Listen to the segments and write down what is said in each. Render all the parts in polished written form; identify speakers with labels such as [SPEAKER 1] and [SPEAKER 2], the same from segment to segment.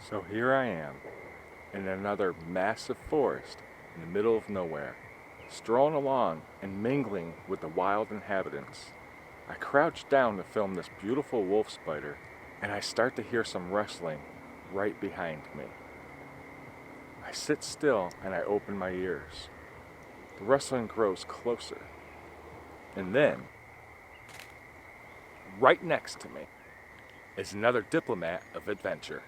[SPEAKER 1] So here I am, in another massive forest in the middle of nowhere, strolling along and mingling with the wild inhabitants. I crouch down to film this beautiful wolf spider, and I start to hear some rustling right behind me. I sit still and I open my ears. The rustling grows closer. And then, right next to me, is another diplomat of adventure.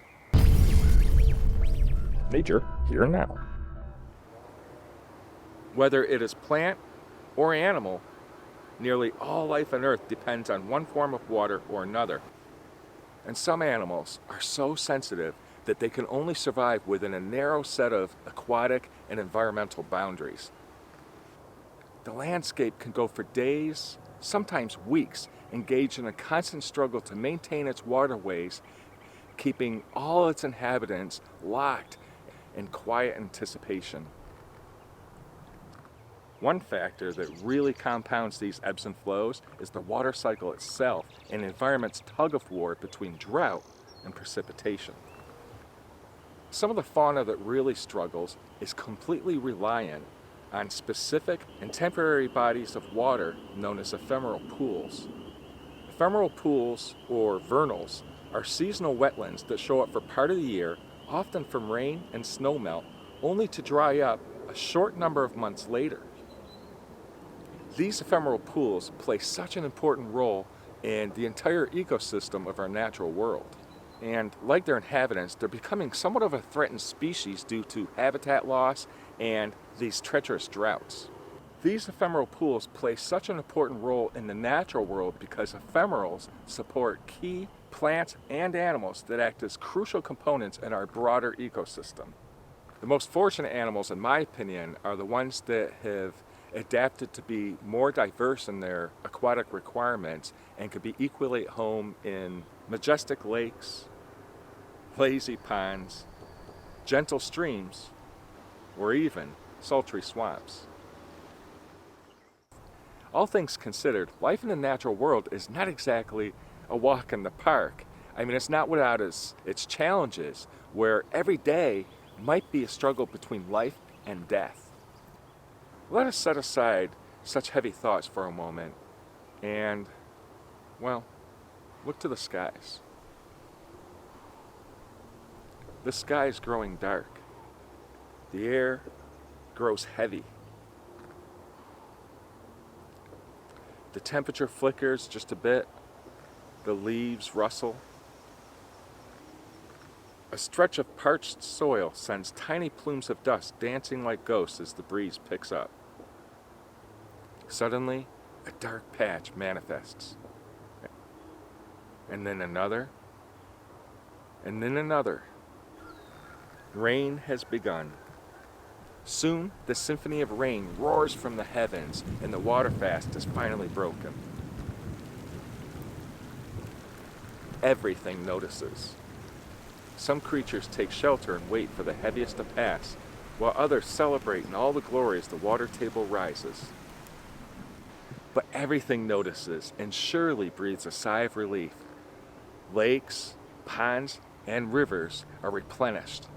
[SPEAKER 1] Nature here and now. Whether it is plant or animal, nearly all life on Earth depends on one form of water or another. And some animals are so sensitive that they can only survive within a narrow set of aquatic and environmental boundaries. The landscape can go for days, sometimes weeks, engaged in a constant struggle to maintain its waterways, keeping all its inhabitants locked in quiet anticipation. One factor that really compounds these ebbs and flows is the water cycle itself and the environment's tug of war between drought and precipitation. Some of the fauna that really struggles is completely reliant on specific and temporary bodies of water known as ephemeral pools. Ephemeral pools, or vernals, are seasonal wetlands that show up for part of the year, often from rain and snowmelt, only to dry up a short number of months later. These ephemeral pools play such an important role in the entire ecosystem of our natural world. And like their inhabitants, they're becoming somewhat of a threatened species due to habitat loss and these treacherous droughts. These ephemeral pools play such an important role in the natural world because ephemerals support key plants and animals that act as crucial components in our broader ecosystem. The most fortunate animals, in my opinion, are the ones that have adapted to be more diverse in their aquatic requirements and could be equally at home in majestic lakes, lazy ponds, gentle streams, or even sultry swamps. All things considered, life in the natural world is not exactly a walk in the park. I mean, it's not without its challenges, where every day might be a struggle between life and death. Let us set aside such heavy thoughts for a moment and, well, look to the skies. The sky is growing dark. The air grows heavy. The temperature flickers just a bit. The leaves rustle. A stretch of parched soil sends tiny plumes of dust dancing like ghosts as the breeze picks up. Suddenly, a dark patch manifests. And then another. And then another. Rain has begun. Soon, the symphony of rain roars from the heavens, and the water fast is finally broken. Everything notices. Some creatures take shelter and wait for the heaviest to pass, while others celebrate in all the glory as the water table rises. But everything notices and surely breathes a sigh of relief. Lakes, ponds, and rivers are replenished,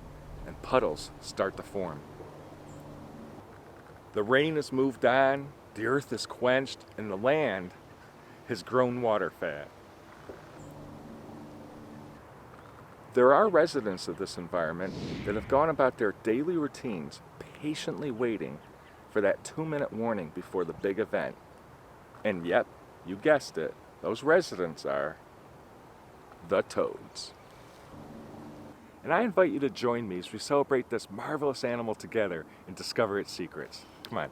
[SPEAKER 1] and puddles start to form. The rain has moved on, the earth is quenched, and the land has grown water fat. There are residents of this environment that have gone about their daily routines patiently waiting for that 2-minute warning before the big event. And yep, you guessed it, those residents are the toads. And I invite you to join me as we celebrate this marvelous animal together and discover its secrets. Come on.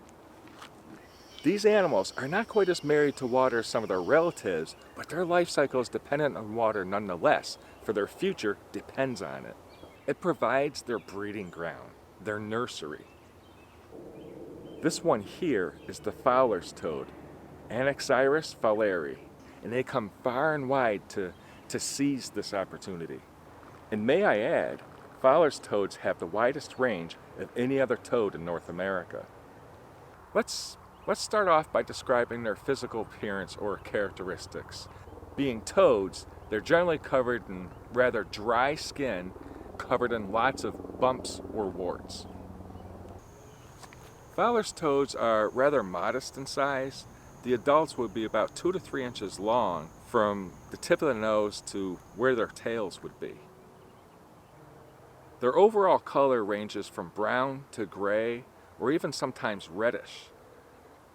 [SPEAKER 1] These animals are not quite as married to water as some of their relatives, but their life cycle is dependent on water nonetheless, for their future depends on it. It provides their breeding ground, their nursery. This one here is the Fowlers Toad, Anaxyrus fowleri, and they come far and wide to seize this opportunity. And may I add, Fowlers Toads have the widest range of any other toad in North America. Let's start off by describing their physical appearance or characteristics. Being toads, they're generally covered in rather dry skin covered in lots of bumps or warts. Fowlers toads are rather modest in size. The adults would be about 2 to 3 inches long from the tip of the nose to where their tails would be. Their overall color ranges from brown to gray or even sometimes reddish.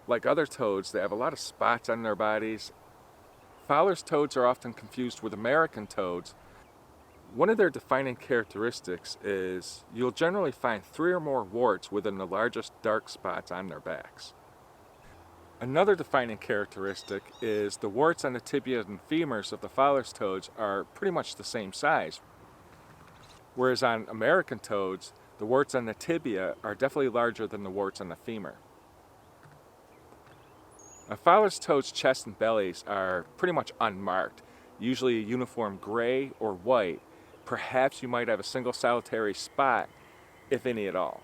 [SPEAKER 1] Like other toads, they have a lot of spots on their bodies. Fowlers toads are often confused with American toads. One of their defining characteristics is you'll generally find 3 or more warts within the largest dark spots on their backs. Another defining characteristic is the warts on the tibia and femurs of the Fowlers toads are pretty much the same size. Whereas on American toads, the warts on the tibia are definitely larger than the warts on the femur. Now, Fowlers toads' chests and bellies are pretty much unmarked, usually a uniform gray or white. Perhaps you might have a single solitary spot, if any at all.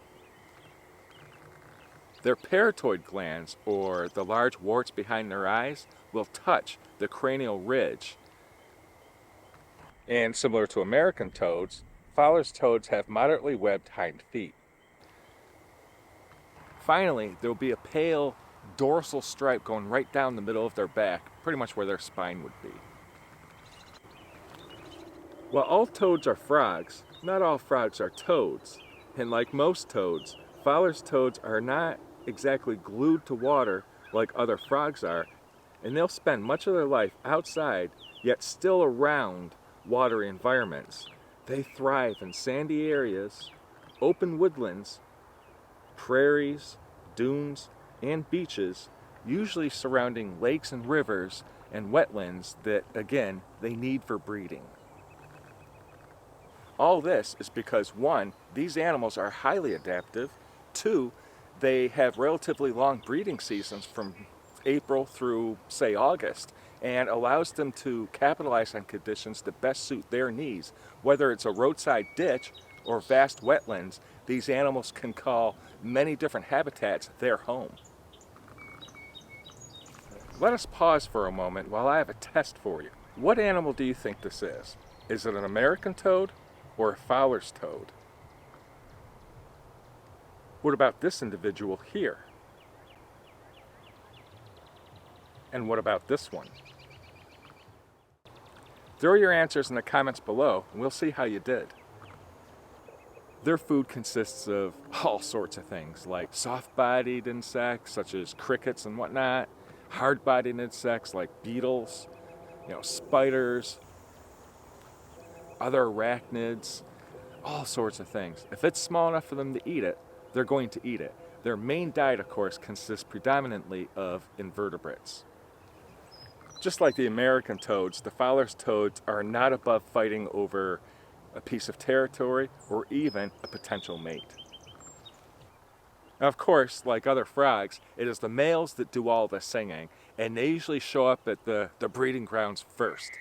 [SPEAKER 1] Their parotoid glands, or the large warts behind their eyes, will touch the cranial ridge. And similar to American toads, Fowlers toads have moderately webbed hind feet. Finally, there will be a pale dorsal stripe going right down the middle of their back, pretty much where their spine would be. While all toads are frogs, not all frogs are toads. And like most toads, Fowlers toads are not exactly glued to water like other frogs are, and they'll spend much of their life outside, yet still around watery environments. They thrive in sandy areas, open woodlands, prairies, dunes, and beaches, usually surrounding lakes and rivers and wetlands that, again, they need for breeding. All this is because 1, these animals are highly adaptive, 2, they have relatively long breeding seasons from April through, say, August, and allows them to capitalize on conditions that best suit their needs. Whether it's a roadside ditch or vast wetlands, these animals can call many different habitats their home. Let us pause for a moment while I have a test for you. What animal do you think this is? Is it an American toad or a Fowlers toad? What about this individual here? And what about this one? Throw your answers in the comments below and we'll see how you did. Their food consists of all sorts of things, like soft-bodied insects such as crickets and whatnot, hard-bodied insects like beetles, spiders, other arachnids, all sorts of things. If it's small enough for them to eat it, they're going to eat it. Their main diet, of course, consists predominantly of invertebrates. Just like the American toads, the Fowlers toads are not above fighting over a piece of territory or even a potential mate. Now, of course, like other frogs, it is the males that do all the singing, and they usually show up at the breeding grounds first.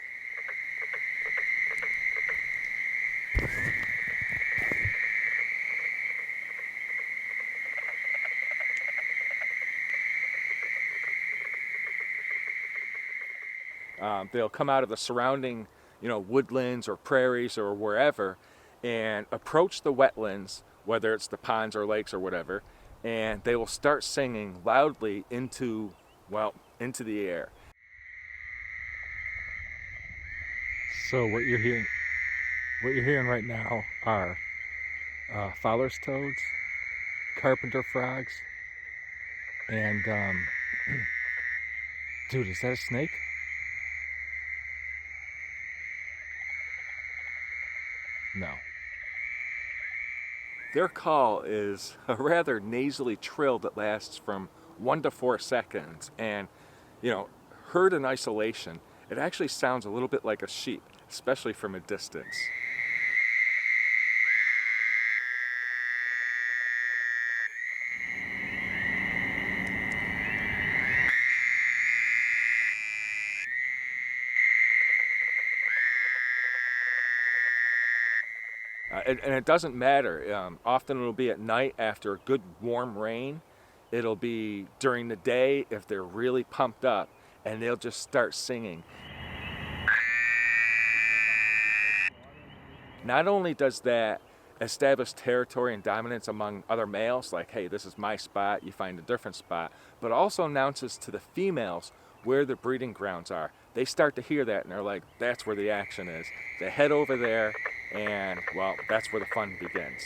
[SPEAKER 1] They'll come out of the surrounding, woodlands or prairies or wherever, and approach the wetlands, whether it's the ponds or lakes or whatever, and they will start singing loudly into the air. So what you're hearing right now are Fowlers toads, carpenter frogs, and dude, is that a snake? No. Their call is a rather nasally trill that lasts from 1 to 4 seconds, and heard in isolation, it actually sounds a little bit like a sheep, especially from a distance. And it doesn't matter. Often it'll be at night after a good warm rain. It'll be during the day if they're really pumped up, and they'll just start singing. Not only does that establish territory and dominance among other males, like, hey, this is my spot, you find a different spot, but also announces to the females where the breeding grounds are. They start to hear that and they're like, that's where the action is. They head over there and, well, that's where the fun begins.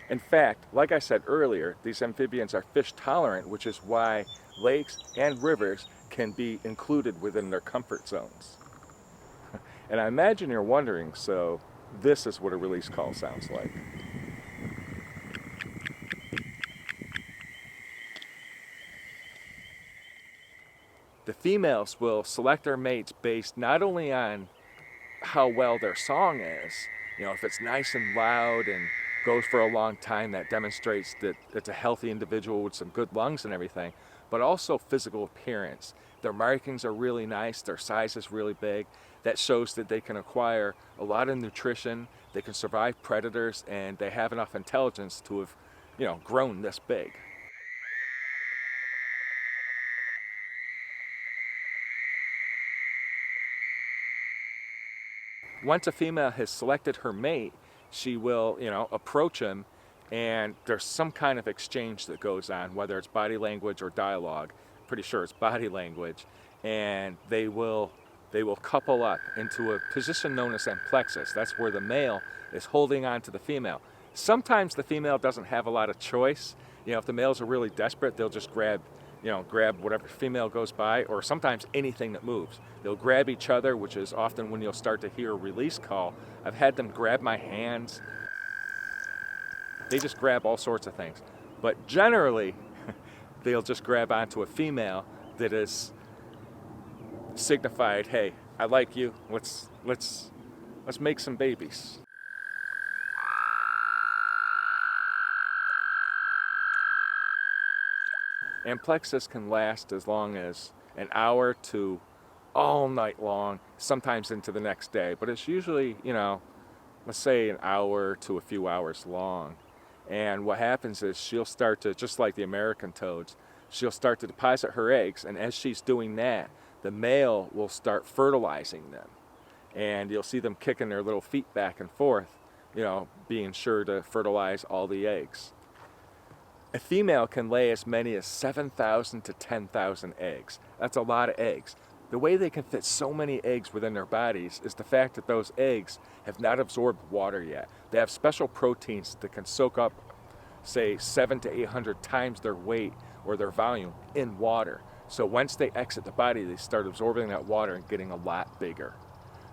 [SPEAKER 1] In fact, like I said earlier, these amphibians are fish tolerant, which is why lakes and rivers can be included within their comfort zones. And I imagine you're wondering, so this is what a release call sounds like. The females will select their mates based not only on how well their song is, if it's nice and loud and goes for a long time, that demonstrates that it's a healthy individual with some good lungs and everything, but also physical appearance. Their markings are really nice, their size is really big. That shows that they can acquire a lot of nutrition, they can survive predators, and they have enough intelligence to have, grown this big. Once a female has selected her mate, she will, approach him, and there's some kind of exchange that goes on, whether it's body language or dialogue. Pretty sure it's body language, and they will couple up into a position known as Emplexus. That's where the male is holding on to the female. Sometimes the female doesn't have a lot of choice. If the males are really desperate, they'll just grab whatever female goes by, or sometimes anything that moves. They'll grab each other, which is often when you'll start to hear a release call. I've had them grab my hands. They just grab all sorts of things. But generally, they'll just grab onto a female that is signified, hey, I like you, let's make some babies. Amplexus can last as long as an hour to all night long, sometimes into the next day, but it's usually, let's say an hour to a few hours long. And what happens is she'll start to, just like the American toads, she'll start to deposit her eggs, and as she's doing that, the male will start fertilizing them. And you'll see them kicking their little feet back and forth, being sure to fertilize all the eggs. A female can lay as many as 7,000 to 10,000 eggs. That's a lot of eggs. The way they can fit so many eggs within their bodies is the fact that those eggs have not absorbed water yet. They have special proteins that can soak up, say, 700 to 800 times their weight or their volume in water. So once they exit the body, they start absorbing that water and getting a lot bigger.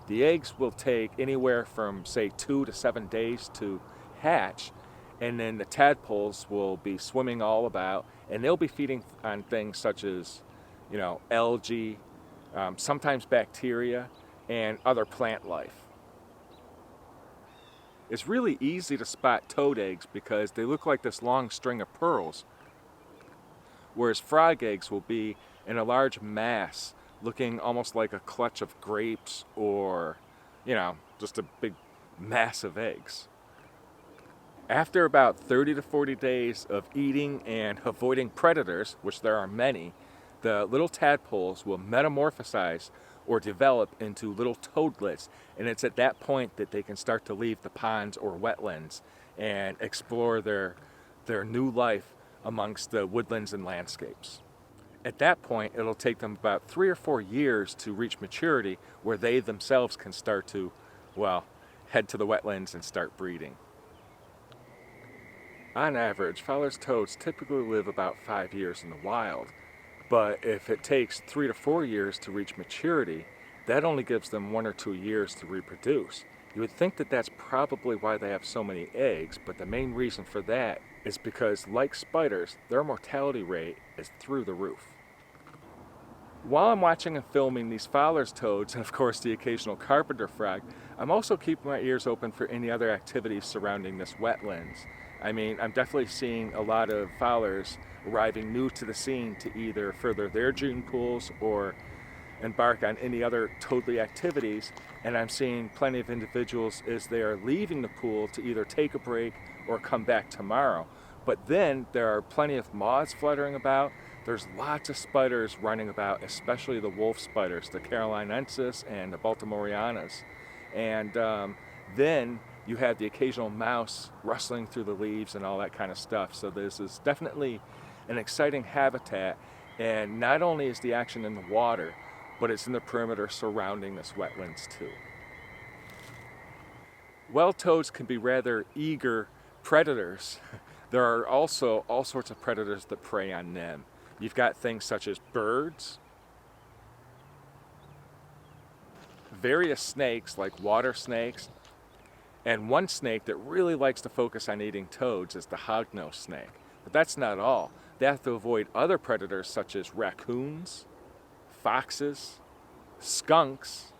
[SPEAKER 1] The eggs will take anywhere from, say, 2 to 7 days to hatch, and then the tadpoles will be swimming all about, and they'll be feeding on things such as, algae, sometimes bacteria, and other plant life. It's really easy to spot toad eggs because they look like this long string of pearls, whereas frog eggs will be in a large mass, looking almost like a clutch of grapes or, just a big mass of eggs. After about 30 to 40 days of eating and avoiding predators, which there are many, the little tadpoles will metamorphosize or develop into little toadlets, and it's at that point that they can start to leave the ponds or wetlands and explore their new life amongst the woodlands and landscapes. At that point, it'll take them about 3 or 4 years to reach maturity, where they themselves can start to, head to the wetlands and start breeding. On average, Fowlers toads typically live about 5 years in the wild, but if it takes 3 to 4 years to reach maturity, that only gives them 1 or 2 years to reproduce. You would think that that's probably why they have so many eggs, but the main reason for that is because, like spiders, their mortality rate is through the roof. While I'm watching and filming these Fowlers toads, and of course the occasional carpenter frog, I'm also keeping my ears open for any other activities surrounding this wetlands. I'm definitely seeing a lot of fowlers arriving new to the scene to either further their gene pools or embark on any other toadly activities, and I'm seeing plenty of individuals as they are leaving the pool to either take a break or come back tomorrow. But then there are plenty of moths fluttering about. There's lots of spiders running about, especially the wolf spiders, the Carolinensis and the Baltimoreanas. And Then you have the occasional mouse rustling through the leaves and all that kind of stuff. So this is definitely an exciting habitat, and not only is the action in the water, but it's in the perimeter surrounding this wetlands too. Well, toads can be rather eager predators. There are also all sorts of predators that prey on them. You've got things such as birds, various snakes like water snakes, and one snake that really likes to focus on eating toads is the hognose snake. But that's not all. They have to avoid other predators such as raccoons, foxes, skunks,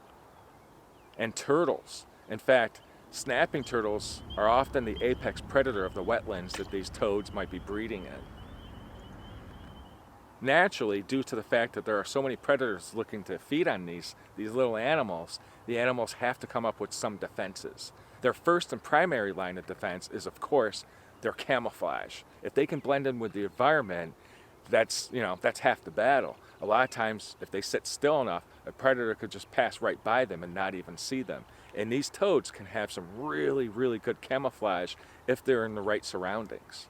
[SPEAKER 1] and turtles. In fact, snapping turtles are often the apex predator of the wetlands that these toads might be breeding in. Naturally, due to the fact that there are so many predators looking to feed on these little animals, the animals have to come up with some defenses. Their first and primary line of defense is, of course, their camouflage. If they can blend in with the environment, that's half the battle. A lot of times, if they sit still enough, a predator could just pass right by them and not even see them. And these toads can have some really, really good camouflage if they're in the right surroundings.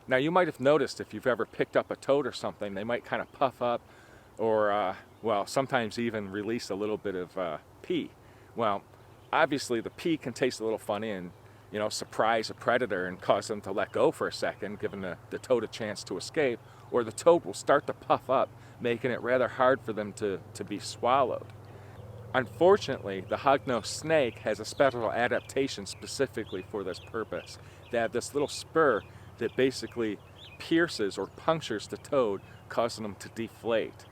[SPEAKER 1] Now, you might have noticed if you've ever picked up a toad or something, they might kind of puff up or, sometimes even release a little bit of pee. Well, obviously the pee can taste a little funny and, surprise a predator and cause them to let go for a second, giving the toad a chance to escape, or the toad will start to puff up, making it rather hard for them to be swallowed. Unfortunately, the hognose snake has a special adaptation specifically for this purpose. They have this little spur that basically pierces or punctures the toad, causing them to deflate.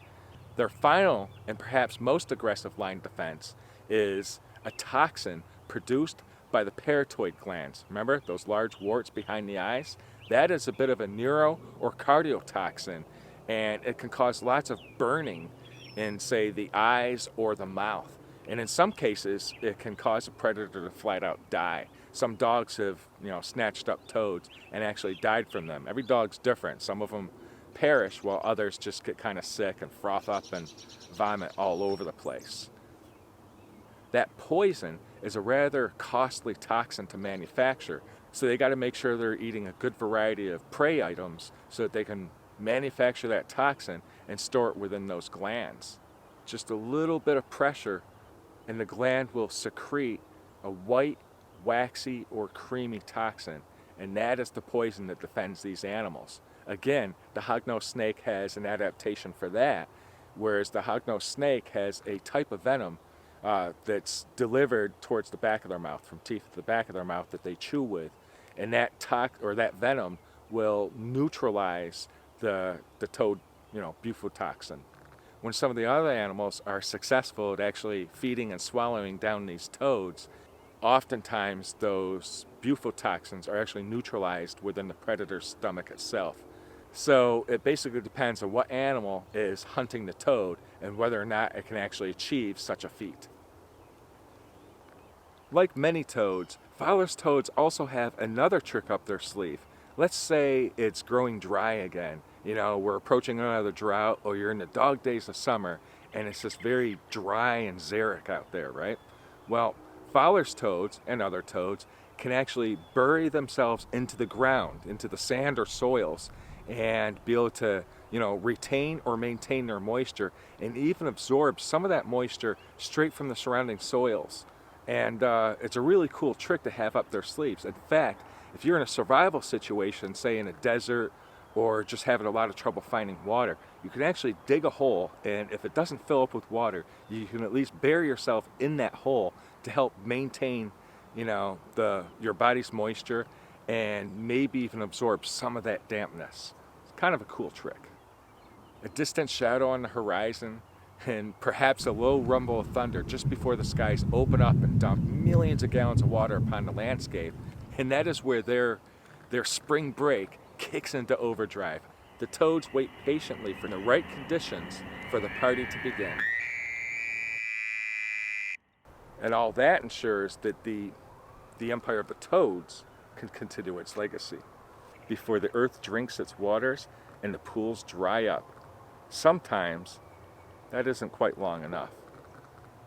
[SPEAKER 1] Their final and perhaps most aggressive line of defense is a toxin produced by the parotoid glands. Remember those large warts behind the eyes? That is a bit of a neuro or cardiotoxin, and it can cause lots of burning in, say, the eyes or the mouth. And in some cases, it can cause a predator to flat out die. Some dogs have, snatched up toads and actually died from them. Every dog's different. Some of them perish while others just get kind of sick and froth up and vomit all over the place. That poison is a rather costly toxin to manufacture, so they got to make sure they're eating a good variety of prey items so that they can manufacture that toxin and store it within those glands. Just a little bit of pressure and the gland will secrete a white, waxy, or creamy toxin, and that is the poison that defends these animals. Again, the hognose snake has an adaptation for that, whereas the hognose snake has a type of venom that's delivered towards the back of their mouth, from teeth to the back of their mouth that they chew with, and that venom will neutralize the toad, bufotoxin. When some of the other animals are successful at actually feeding and swallowing down these toads, oftentimes those bufotoxins are actually neutralized within the predator's stomach itself. So it basically depends on what animal is hunting the toad and whether or not it can actually achieve such a feat. Like many toads, Fowlers toads also have another trick up their sleeve. Let's say it's growing dry again. We're approaching another drought, or you're in the dog days of summer, and it's just very dry and xeric out there, right? Well, Fowlers toads and other toads can actually bury themselves into the ground, into the sand or soils, and be able to, retain or maintain their moisture, and even absorb some of that moisture straight from the surrounding soils. And it's a really cool trick to have up their sleeves. In fact, if you're in a survival situation, say in a desert, or just having a lot of trouble finding water, you can actually dig a hole, and if it doesn't fill up with water, you can at least bury yourself in that hole to help maintain, your body's moisture and maybe even absorb some of that dampness. It's kind of a cool trick. A distant shadow on the horizon, and perhaps a low rumble of thunder just before the skies open up and dump millions of gallons of water upon the landscape, and that is where their spring break kicks into overdrive. The toads wait patiently for the right conditions for the party to begin. And all that ensures that the empire of the toads can continue its legacy before the earth drinks its waters and the pools dry up. Sometimes that isn't quite long enough.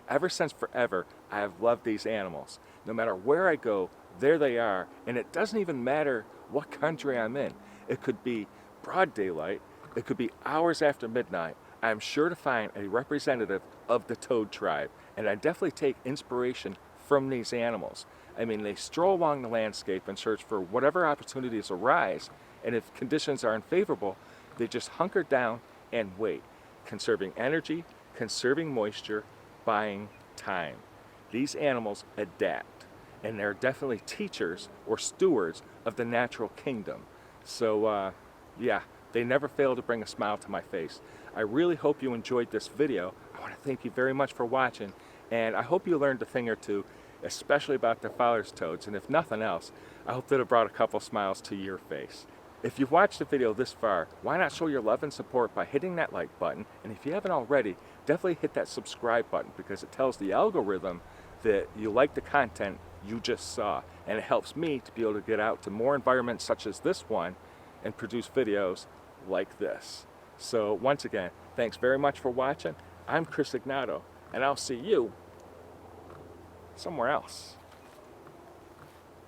[SPEAKER 1] Ever since forever, I have loved these animals. No matter where I go, there they are, and it doesn't even matter what country I'm in. It could be broad daylight, it could be hours after midnight. I'm sure to find a representative of the toad tribe, and I definitely take inspiration from these animals. I mean, they stroll along the landscape and search for whatever opportunities arise, and if conditions are unfavorable, they just hunker down and wait, conserving energy, conserving moisture, buying time. These animals adapt, and they're definitely teachers or stewards of the natural kingdom. So yeah, they never fail to bring a smile to my face. I really hope you enjoyed this video. I want to thank you very much for watching, and I hope you learned a thing or two, especially about the Fowlers Toads, and if nothing else, I hope that it brought a couple smiles to your face. If you've watched the video this far, why not show your love and support by hitting that like button, and if you haven't already, definitely hit that subscribe button because it tells the algorithm that you like the content you just saw, and it helps me to be able to get out to more environments such as this one and produce videos like this. So once again, thanks very much for watching. I'm Egnoto, and I'll see you somewhere else.